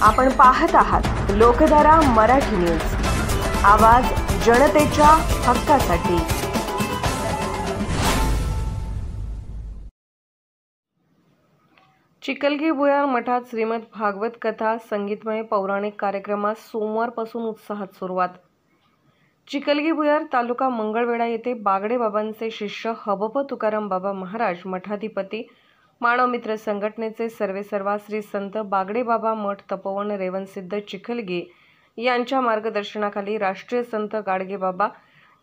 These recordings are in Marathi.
आपण पाहत आहात लोकधारा मराठी न्यूज, आवाज जनतेच्या हक्कासाठी। चिखलगी भुयार मठात श्रीमद भागवत कथा संगीतमय पौराणिक कार्यक्रमास सोमवारपासून उत्साहात सुरुवात। चिखलगी भुयार तालुका मंगळवेढा येथे बागडे बाबांचे शिष्य हबप तुकाराम बाबा महाराज मठाधिपती मानव मित्र संघटनेचे सर्वेसर्वा श्री संत बागडे बाबा मठ तपोवन रेवणसिद्ध चिखलगी यांच्या मार्गदर्शनाखाली राष्ट्रीय संत गाडगे बाबा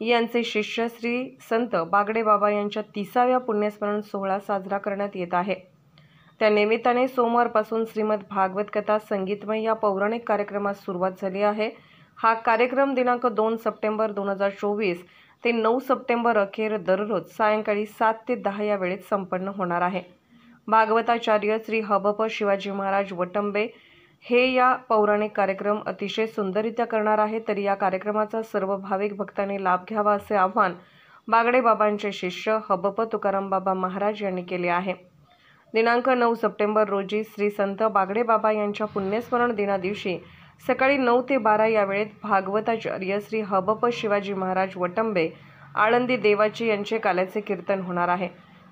यांचे शिष्य श्री संत बागडे बाबा यांच्या 30व्या पुण्यस्मरण सोहळा साजरा करण्यात येत आहे। त्या निमित्ताने सोमवारपासून श्रीमद भागवत कथा संगीतमय या पौराणिक कार्यक्रमास सुरुवात झाली आहे। हा कार्यक्रम दिनांक 2 सप्टेंबर 2024 ते 9 सप्टेंबर अखेर दररोज सायंकाळी 7 ते 10 या वेळेत संपन्न होणार आहे। भागवताचार्य श्री हबप शिवाजी महाराज वटंबे हे या पौराणिक कार्यक्रम अतिशय सुंदररित्या करणार आहे। तरी या कार्यक्रमाचा सर्व भाविक भक्तांनी लाभ घ्यावा असे आवाहन बागडे बाबांचे शिष्य हबप तुकाराम बाबा महाराज यांनी केले आहे। दिनांक 9 सप्टेंबर रोजी श्री संत बागडे बाबा यांच्या पुण्यस्मरण दिना दिवशी सकाळी 9 ते 12 या वेळेत भागवताचार्य श्री हबप शिवाजी महाराज वटंबे आळंदी देवाची यांचे काल्याचे कीर्तन होणार आहे।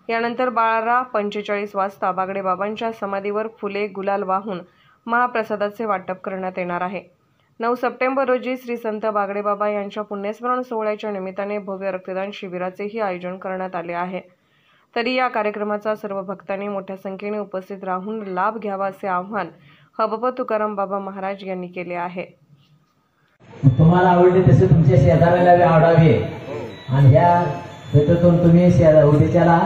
यानंतर 12:45 वाजता बागडे बाबांच्या समाधीवर फुले गुलाल वाहून महाप्रसादाचे वाटप करण्यात येणार आहे। 9 सप्टेंबर रोजी श्री संत बागडे बाबा यांच्या पुण्यस्मरण सोहळ्याच्या निमित्ताने भव्य रक्तदान शिबिराचेही आयोजन करण्यात आले आहे। तरी या कार्यक्रमाचा सर्व भक्तांनी मोठ्या संख्येने उपस्थित राहून लाभ घ्यावा असे आवाहन हबप तुकाराम बाबा महाराज यांनी केले आहे। तुम्हाला आवडले तसे तुमच्या शेजाऱ्याला आवडावे आणि ह्या कथेतून तुम्ही उद्याच्याला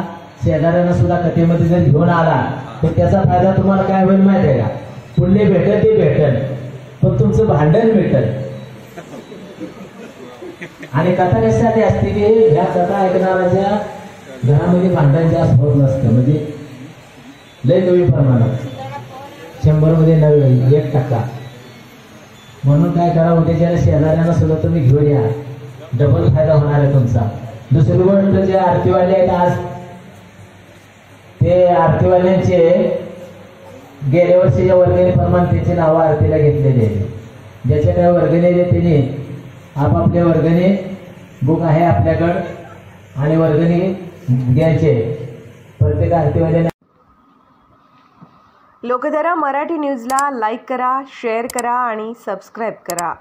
शेजाऱ्यांना सुद्धा कथेमध्ये जर घेऊन आला तर त्याचा फायदा तुम्हाला काय होईल माहिती आहे का? पुण्य भेटेल ते भेटेल, पण तुमचं भांडण भेटेल। आणि कथा कशासाठी असते की ह्या कथा ऐकणाऱ्याच्या घरामध्ये भांडण जास्त होत नसतं, म्हणजे लय कमी प्रमाणात 100 मध्ये 1% म्हणून काय करा, उद्याच्या शेजाऱ्यांना सुद्धा तुम्ही घेऊन या, डबल फायदा होणार आहे तुमचा। दुसरी गोष्ट जे आरतीवाले आहेत आज ते आरतीवाल्यांचे गेल्या वर्षीच्या वर्गणीप्रमाणे त्याची नावं आरतीला घेतलेली आहे। ज्याच्या काय वर्गणी आहे त्यांनी आपापल्या वर्गणी बुक आहे आपल्याकडं आणि वर्गणी घ्यायचे प्रत्येक आरतीवाल्याने। लोकधारा मराठी न्यूजला लाईक करा, शेअर करा आणि सबस्क्राईब करा।